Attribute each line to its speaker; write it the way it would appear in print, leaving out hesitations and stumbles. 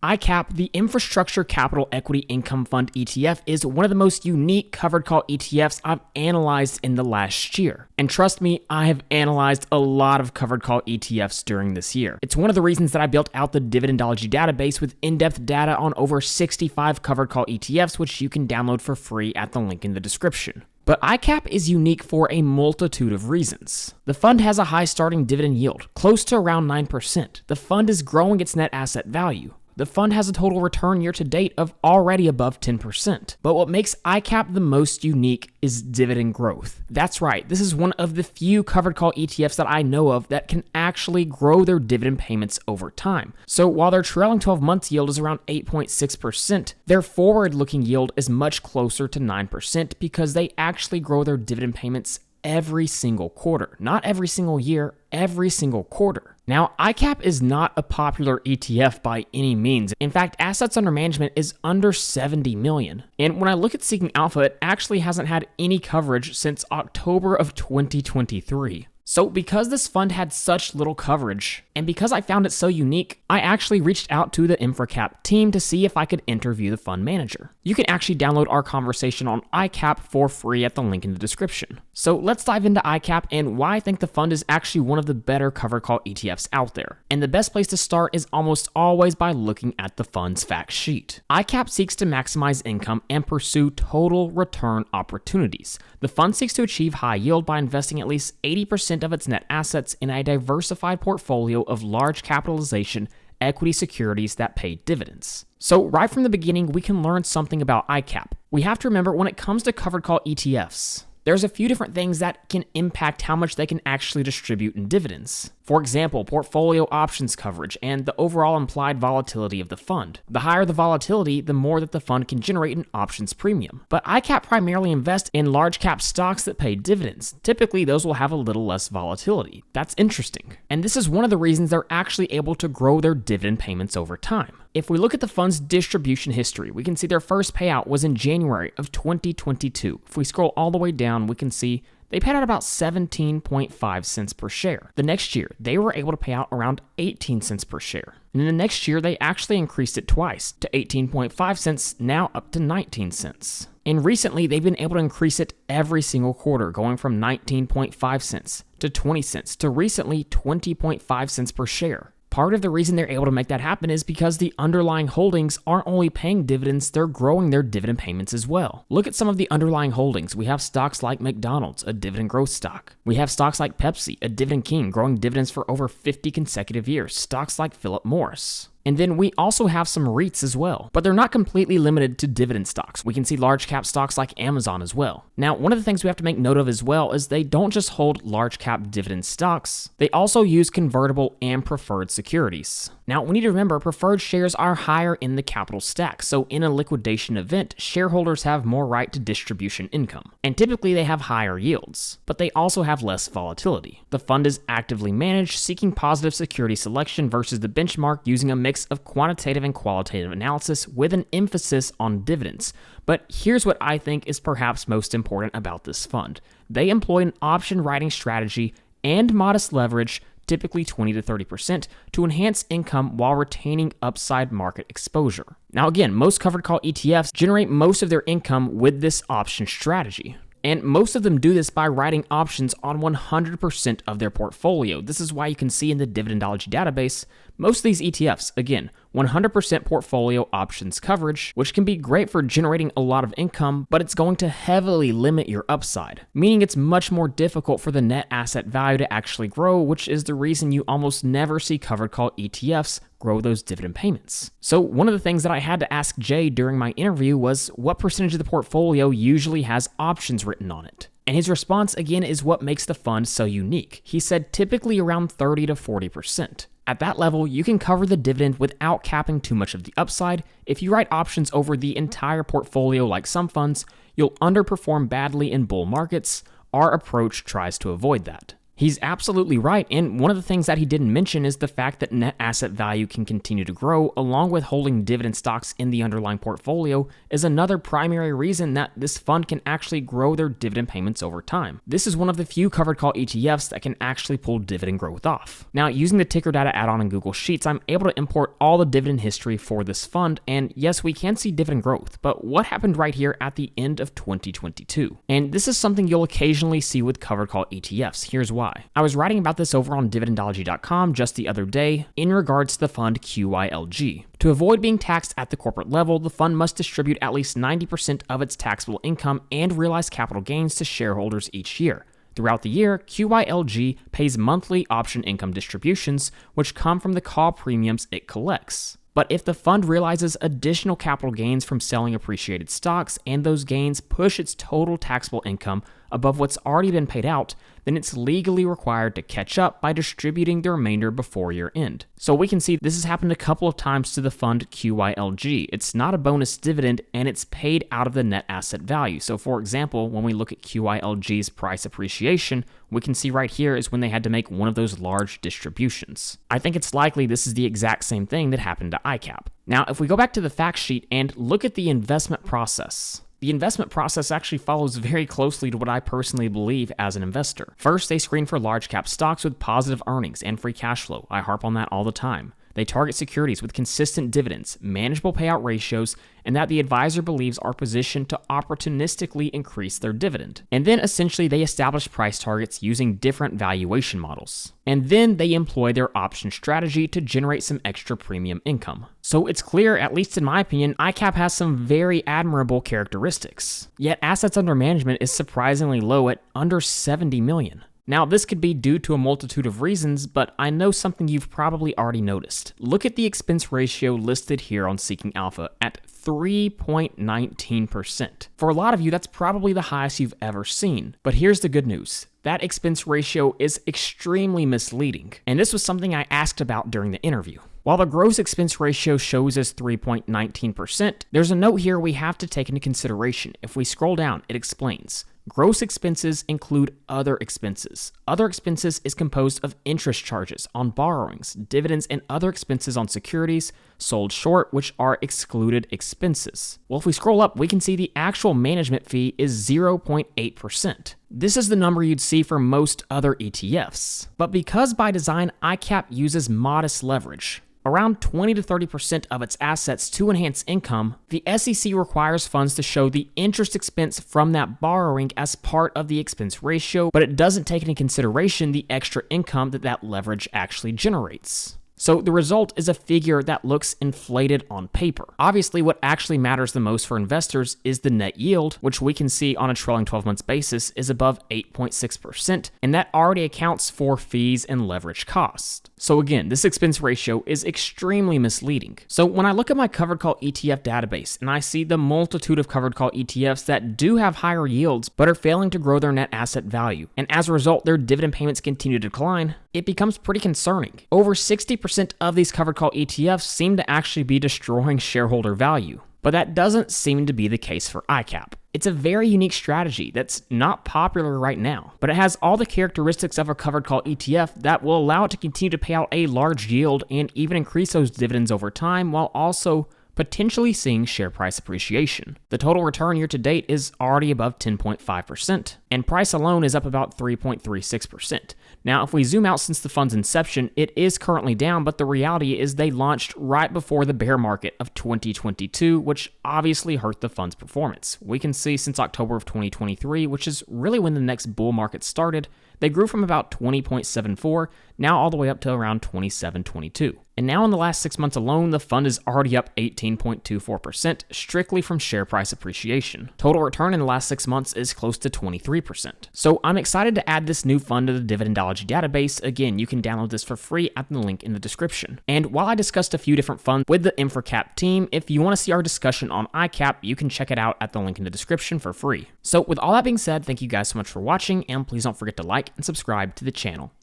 Speaker 1: ICAP, the Infrastructure Capital Equity Income Fund ETF, is one of the most unique covered call ETFs I've analyzed in the last year. And trust me, I have analyzed a lot of covered call ETFs during this year. It's one of the reasons that I built out the Dividendology database with in-depth data on over 65 covered call ETFs, which you can download for free at the link in the description. But ICAP is unique for a multitude of reasons. The fund has a high starting dividend yield, close to around 9%. The fund is growing its net asset value. The fund has a total return year to date of already above 10%. But what makes ICAP the most unique is dividend growth. That's right, this is one of the few covered call ETFs that I know of that can actually grow their dividend payments over time. So while their trailing 12 months yield is around 8.6%, their forward-looking yield is much closer to 9% because they actually grow their dividend payments every single quarter. Not every single year, every single quarter. Now, ICAP is not a popular ETF by any means. In fact, assets under management is under 70 million. And when I look at Seeking Alpha, it actually hasn't had any coverage since October of 2023. So because this fund had such little coverage, and because I found it so unique, I actually reached out to the InfraCap team to see if I could interview the fund manager. You can actually download our conversation on ICAP for free at the link in the description. So let's dive into ICAP and why I think the fund is actually one of the better covered call ETFs out there. And the best place to start is almost always by looking at the fund's fact sheet. ICAP seeks to maximize income and pursue total return opportunities. The fund seeks to achieve high yield by investing at least 80% of its net assets in a diversified portfolio of large capitalization equity securities that pay dividends. So right from the beginning, we can learn something about ICAP. We have to remember when it comes to covered call ETFs, there's a few different things that can impact how much they can actually distribute in dividends. For example, portfolio options coverage and the overall implied volatility of the fund. The higher the volatility, the more that the fund can generate an options premium. But ICAP primarily invests in large cap stocks that pay dividends. Typically, those will have a little less volatility. That's interesting. And this is one of the reasons they're actually able to grow their dividend payments over time. If we look at the fund's distribution history, we can see their first payout was in January of 2022. If we scroll all the way down, we can see they paid out about 17.5 cents per share. The next year, they were able to pay out around 18 cents per share. And then the next year, they actually increased it twice to 18.5 cents, now up to 19 cents. And recently, they've been able to increase it every single quarter, going from 19.5 cents to 20 cents to recently 20.5 cents per share. Part of the reason they're able to make that happen is because the underlying holdings aren't only paying dividends, they're growing their dividend payments as well. Look at some of the underlying holdings. We have stocks like McDonald's, a dividend growth stock. We have stocks like Pepsi, a dividend king, growing dividends for over 50 consecutive years. Stocks like Philip Morris. And then we also have some REITs as well, but they're not completely limited to dividend stocks. We can see large cap stocks like Amazon as well. Now, one of the things we have to make note of as well is they don't just hold large cap dividend stocks, they also use convertible and preferred securities. Now, we need to remember preferred shares are higher in the capital stack, so in a liquidation event, shareholders have more right to distribution income. And typically they have higher yields, but they also have less volatility. The fund is actively managed, seeking positive security selection versus the benchmark using a mix of quantitative and qualitative analysis with an emphasis on dividends. But here's what I think is perhaps most important about this fund. They employ an option writing strategy and modest leverage, typically 20 to 30%, to enhance income while retaining upside market exposure. Now again, most covered call ETFs generate most of their income with this option strategy. And most of them do this by writing options on 100% of their portfolio. This is why you can see in the Dividendology database, most of these ETFs, again, 100% portfolio options coverage, which can be great for generating a lot of income, but it's going to heavily limit your upside, meaning it's much more difficult for the net asset value to actually grow, which is the reason you almost never see covered call ETFs grow those dividend payments. So one of the things that I had to ask Jay during my interview was what percentage of the portfolio usually has options written on it. And his response again is what makes the fund so unique. He said typically around 30 to 40%. At that level, you can cover the dividend without capping too much of the upside. If you write options over the entire portfolio like some funds, you'll underperform badly in bull markets. Our approach tries to avoid that. He's absolutely right, and one of the things that he didn't mention is the fact that net asset value can continue to grow, along with holding dividend stocks in the underlying portfolio is another primary reason that this fund can actually grow their dividend payments over time. This is one of the few covered call ETFs that can actually pull dividend growth off. Now, using the ticker data add-on in Google Sheets, I'm able to import all the dividend history for this fund, and yes, we can see dividend growth, but what happened right here at the end of 2022? And this is something you'll occasionally see with covered call ETFs. Here's why. I was writing about this over on Dividendology.com just the other day in regards to the fund QYLG. To avoid being taxed at the corporate level, the fund must distribute at least 90% of its taxable income and realize capital gains to shareholders each year. Throughout the year, QYLG pays monthly option income distributions, which come from the call premiums it collects. But if the fund realizes additional capital gains from selling appreciated stocks and those gains push its total taxable income above what's already been paid out, then it's legally required to catch up by distributing the remainder before year end. So we can see this has happened a couple of times to the fund QYLG. It's not a bonus dividend and it's paid out of the net asset value. So for example, when we look at QYLG's price appreciation, we can see right here is when they had to make one of those large distributions. I think it's likely this is the exact same thing that happened to ICAP. Now, if we go back to the fact sheet and look at the investment process, the investment process actually follows very closely to what I personally believe as an investor. First, they screen for large cap stocks with positive earnings and free cash flow. I harp on that all the time. They target securities with consistent dividends, manageable payout ratios, and that the advisor believes are positioned to opportunistically increase their dividend. And then essentially they establish price targets using different valuation models. And then they employ their option strategy to generate some extra premium income. So it's clear, at least in my opinion, ICAP has some very admirable characteristics. Yet assets under management is surprisingly low at under 70 million. Now, this could be due to a multitude of reasons, but I know something you've probably already noticed. Look at the expense ratio listed here on Seeking Alpha at 3.19%. For a lot of you, that's probably the highest you've ever seen. But here's the good news. That expense ratio is extremely misleading, and this was something I asked about during the interview. While the gross expense ratio shows as 3.19%, there's a note here we have to take into consideration. If we scroll down, it explains. Gross expenses include other expenses. Other expenses is composed of interest charges on borrowings, dividends, and other expenses on securities sold short, which are excluded expenses. Well, if we scroll up, we can see the actual management fee is 0.8%. This is the number you'd see for most other ETFs. But because by design, ICAP uses modest leverage, around 20 to 30% of its assets to enhance income, the SEC requires funds to show the interest expense from that borrowing as part of the expense ratio, but it doesn't take into consideration the extra income that leverage actually generates. So the result is a figure that looks inflated on paper. Obviously, what actually matters the most for investors is the net yield, which we can see on a trailing 12 months basis is above 8.6%, and that already accounts for fees and leverage costs. So again, this expense ratio is extremely misleading. So when I look at my covered call ETF database and I see the multitude of covered call ETFs that do have higher yields but are failing to grow their net asset value, and as a result their dividend payments continue to decline, it becomes pretty concerning. Over 60% of these covered call ETFs seem to actually be destroying shareholder value, but that doesn't seem to be the case for ICAP. It's a very unique strategy that's not popular right now, but it has all the characteristics of a covered call ETF that will allow it to continue to pay out a large yield and even increase those dividends over time while also potentially seeing share price appreciation. The total return year to date is already above 10.5%, and price alone is up about 3.36%. Now, if we zoom out since the fund's inception, it is currently down, but the reality is they launched right before the bear market of 2022, which obviously hurt the fund's performance. We can see since October of 2023, which is really when the next bull market started, they grew from about 20.74, now all the way up to around 27.22. And now in the last 6 months alone, the fund is already up 18.24%, strictly from share price appreciation. Total return in the last 6 months is close to 23%. So I'm excited to add this new fund to the Dividendology database. Again, you can download this for free at the link in the description. And while I discussed a few different funds with the InfraCap team, if you want to see our discussion on ICAP, you can check it out at the link in the description for free. So with all that being said, thank you guys so much for watching, and please don't forget to like and subscribe to the channel.